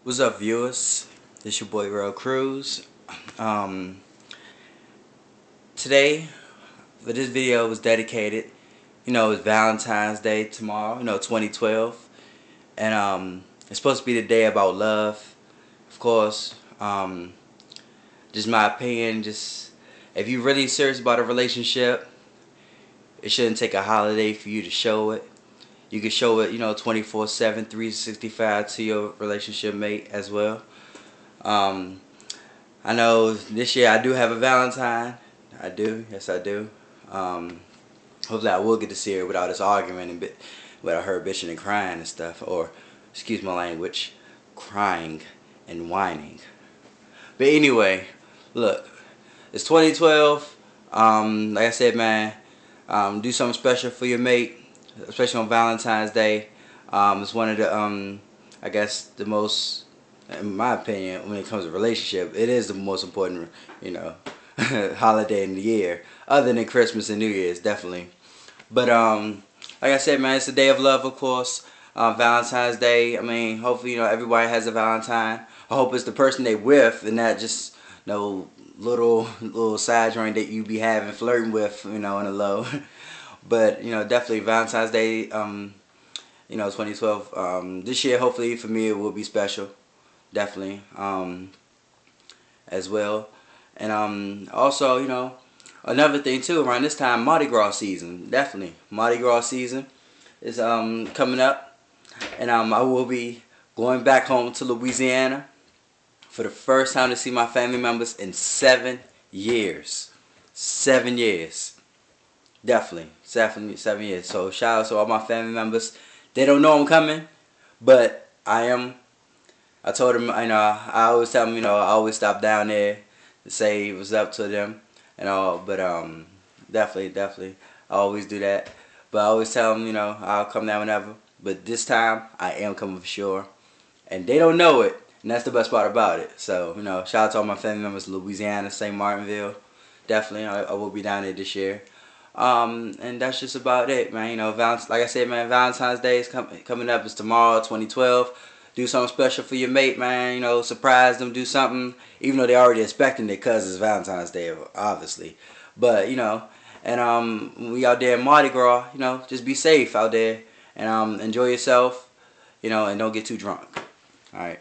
What's up, viewers? It's your boy Real Cruz. Um, Today, for this video, was dedicated. It's Valentine's Day tomorrow. 2012, and it's supposed to be the day about love. Of course, just my opinion. Just if you're really serious about a relationship, it shouldn't take a holiday for you to show it. You can show it, 24/7, 365 to your relationship mate as well. Um, I know this year I do have a Valentine. I do, yes I do. Hopefully I will get to see her without this argument and without her bitching and crying and stuff. Or, excuse my language, crying and whining. But anyway, look, it's 2012. Like I said, man, do something special for your mate, especially on Valentine's Day. It's one of the, I guess, the most, in my opinion, when it comes to relationship, it is the most important, holiday in the year, other than Christmas and New Year's, definitely. But like I said, man, it's a day of love, of course. Valentine's Day. I mean, hopefully, everybody has a Valentine. I hope it's the person they with, and not just no little side joint that you be having flirting with, in the low. But definitely Valentine's Day. 2012. This year, hopefully for me, it will be special. Definitely. As well. And also, another thing too, around this time, Mardi Gras season. Definitely. Mardi Gras season is coming up. And I will be going back home to Louisiana for the first time to see my family members in 7 years. 7 years. Definitely. 7 years. So shout out to all my family members. They don't know I'm coming, but I am. I told them, I always tell them, I always stop down there to say what's up to them and all. But definitely, I always do that. But I always tell them, I'll come down whenever. But this time, I am coming for sure, and they don't know it, and that's the best part about it. So, shout out to all my family members, Louisiana, St. Martinville. Definitely, I will be down there this year. And that's just about it, man. Like I said, man, Valentine's Day is coming up. It's tomorrow, 2012. Do something special for your mate, man. Surprise them, do something. Even though they already expecting it because it's Valentine's Day, obviously. But, and when we out there in Mardi Gras, just be safe out there. And enjoy yourself, and don't get too drunk. All right.